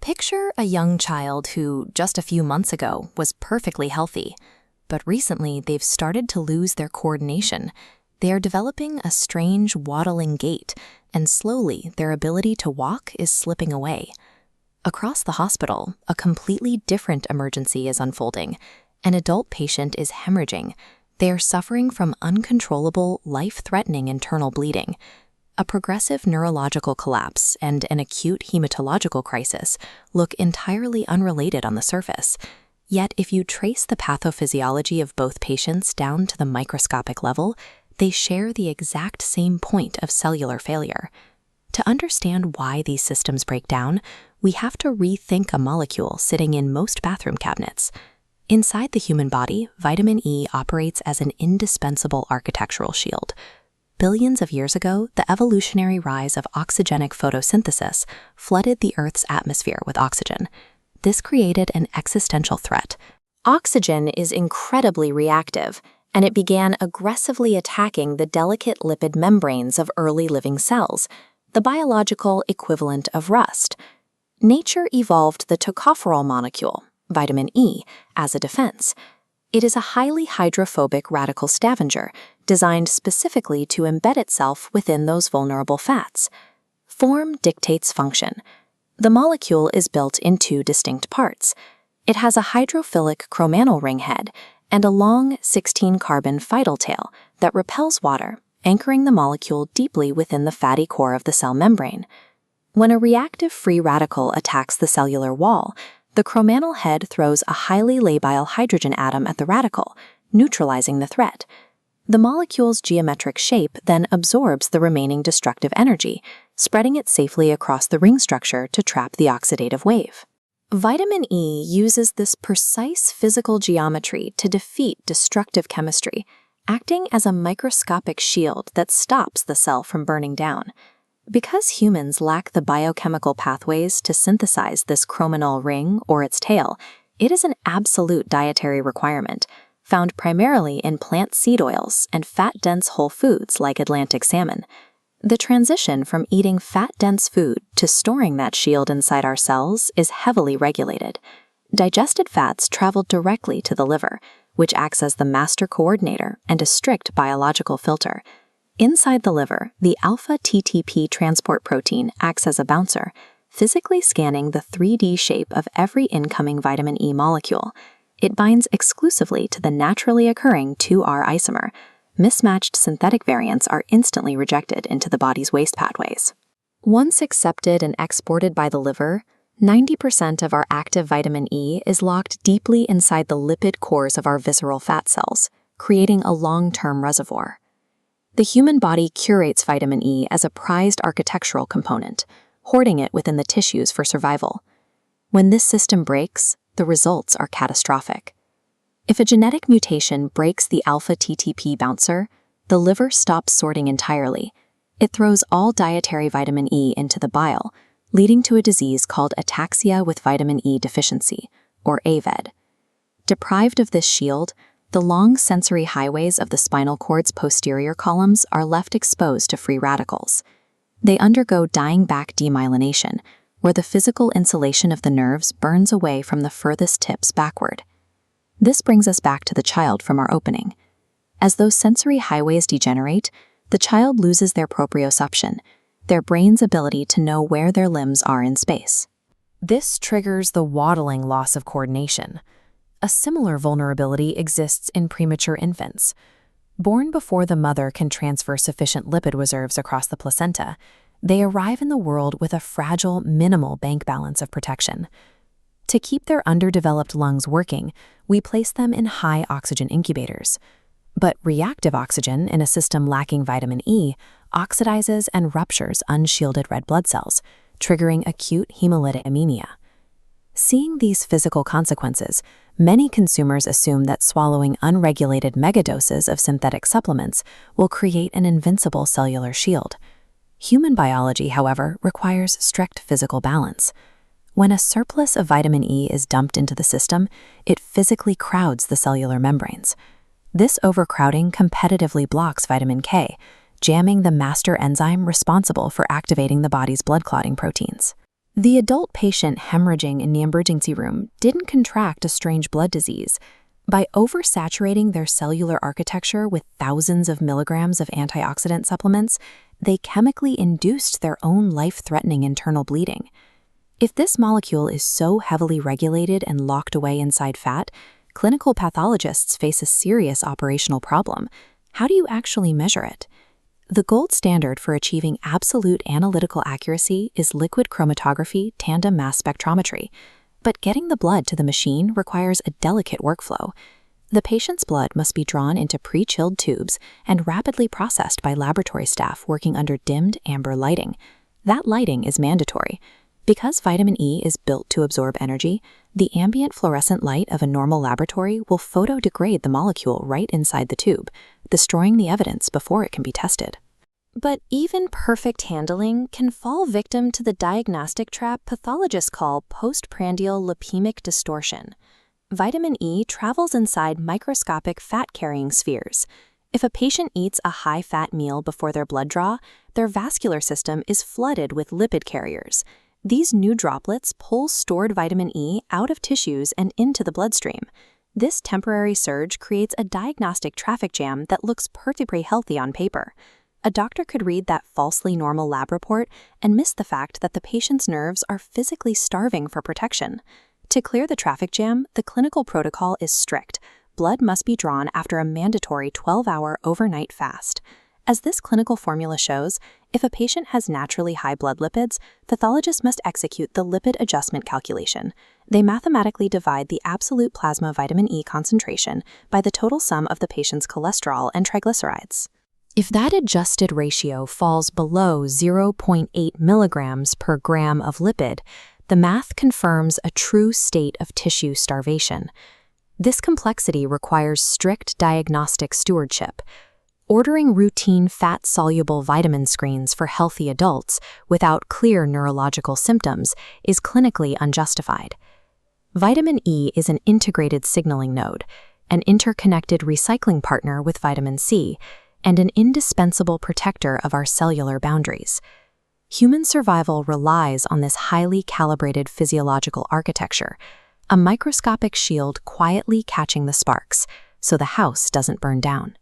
Picture a young child who, just a few months ago, was perfectly healthy, but recently they've started to lose their coordination. They are developing a strange waddling gait, and slowly their ability to walk is slipping away. Across the hospital, a completely different emergency is unfolding. An adult patient is hemorrhaging. They are suffering from uncontrollable, life-threatening internal bleeding. A progressive neurological collapse and an acute hematological crisis look entirely unrelated on the surface. Yet, if you trace the pathophysiology of both patients down to the microscopic level, they share the exact same point of cellular failure. To understand why these systems break down, we have to rethink a molecule sitting in most bathroom cabinets. Inside the human body, vitamin E operates as an indispensable architectural shield. Billions of years ago, the evolutionary rise of oxygenic photosynthesis flooded the Earth's atmosphere with oxygen. This created an existential threat. Oxygen is incredibly reactive, and it began aggressively attacking the delicate lipid membranes of early living cells, the biological equivalent of rust. Nature evolved the tocopherol molecule, vitamin E, as a defense. It is a highly hydrophobic radical scavenger, designed specifically to embed itself within those vulnerable fats. Form dictates function. The molecule is built in two distinct parts. It has a hydrophilic chromanal ring head and a long 16-carbon phytyl tail that repels water, anchoring the molecule deeply within the fatty core of the cell membrane. When a reactive free radical attacks the cellular wall, the chromanal head throws a highly labile hydrogen atom at the radical, neutralizing the threat. The molecule's geometric shape then absorbs the remaining destructive energy, spreading it safely across the ring structure to trap the oxidative wave. Vitamin E uses this precise physical geometry to defeat destructive chemistry, acting as a microscopic shield that stops the cell from burning down. Because humans lack the biochemical pathways to synthesize this chromanal ring or its tail, it is an absolute dietary requirement, found primarily in plant seed oils and fat-dense whole foods like Atlantic salmon. The transition from eating fat-dense food to storing that shield inside our cells is heavily regulated. Digested fats travel directly to the liver, which acts as the master coordinator and a strict biological filter. Inside the liver, the alpha-TTP transport protein acts as a bouncer, physically scanning the 3D shape of every incoming vitamin E molecule. It binds exclusively to the naturally occurring 2R isomer. Mismatched synthetic variants are instantly rejected into the body's waste pathways. Once accepted and exported by the liver, 90% of our active vitamin E is locked deeply inside the lipid cores of our visceral fat cells, creating a long-term reservoir. The human body curates vitamin E as a prized architectural component, hoarding it within the tissues for survival. When this system breaks, the results are catastrophic. If a genetic mutation breaks the alpha-TTP bouncer, the liver stops sorting entirely. It throws all dietary vitamin E into the bile, leading to a disease called ataxia with vitamin E deficiency, or AVED. Deprived of this shield, the long sensory highways of the spinal cord's posterior columns are left exposed to free radicals. They undergo dying-back demyelination, where the physical insulation of the nerves burns away from the furthest tips backward. This brings us back to the child from our opening. As those sensory highways degenerate, the child loses their proprioception, their brain's ability to know where their limbs are in space. This triggers the waddling loss of coordination. A similar vulnerability exists in premature infants. Born before the mother can transfer sufficient lipid reserves across the placenta, they arrive in the world with a fragile, minimal bank balance of protection. To keep their underdeveloped lungs working, we place them in high oxygen incubators. But reactive oxygen in a system lacking vitamin E oxidizes and ruptures unshielded red blood cells, triggering acute hemolytic anemia. Seeing these physical consequences, many consumers assume that swallowing unregulated megadoses of synthetic supplements will create an invincible cellular shield. Human biology, however, requires strict physical balance. When a surplus of vitamin E is dumped into the system, it physically crowds the cellular membranes. This overcrowding competitively blocks vitamin K, jamming the master enzyme responsible for activating the body's blood clotting proteins. The adult patient hemorrhaging in the emergency room didn't contract a strange blood disease. By oversaturating their cellular architecture with thousands of milligrams of antioxidant supplements, they chemically induced their own life-threatening internal bleeding. If this molecule is so heavily regulated and locked away inside fat, clinical pathologists face a serious operational problem. How do you actually measure it? The gold standard for achieving absolute analytical accuracy is liquid chromatography tandem mass spectrometry. But getting the blood to the machine requires a delicate workflow. The patient's blood must be drawn into pre-chilled tubes and rapidly processed by laboratory staff working under dimmed amber lighting. That lighting is mandatory. Because vitamin E is built to absorb energy, the ambient fluorescent light of a normal laboratory will photodegrade the molecule right inside the tube, destroying the evidence before it can be tested. But even perfect handling can fall victim to the diagnostic trap pathologists call postprandial lipemic distortion. Vitamin E travels inside microscopic fat-carrying spheres. If a patient eats a high-fat meal before their blood draw, their vascular system is flooded with lipid carriers. These new droplets pull stored vitamin E out of tissues and into the bloodstream. This temporary surge creates a diagnostic traffic jam that looks perfectly healthy on paper. A doctor could read that falsely normal lab report and miss the fact that the patient's nerves are physically starving for protection. To clear the traffic jam, the clinical protocol is strict. Blood must be drawn after a mandatory 12-hour overnight fast. As this clinical formula shows, if a patient has naturally high blood lipids, pathologists must execute the lipid adjustment calculation. They mathematically divide the absolute plasma vitamin E concentration by the total sum of the patient's cholesterol and triglycerides. If that adjusted ratio falls below 0.8 milligrams per gram of lipid, the math confirms a true state of tissue starvation. This complexity requires strict diagnostic stewardship. Ordering routine fat-soluble vitamin screens for healthy adults without clear neurological symptoms is clinically unjustified. Vitamin E is an integrated signaling node, an interconnected recycling partner with vitamin C, and an indispensable protector of our cellular boundaries. Human survival relies on this highly calibrated physiological architecture, a microscopic shield quietly catching the sparks so the house doesn't burn down.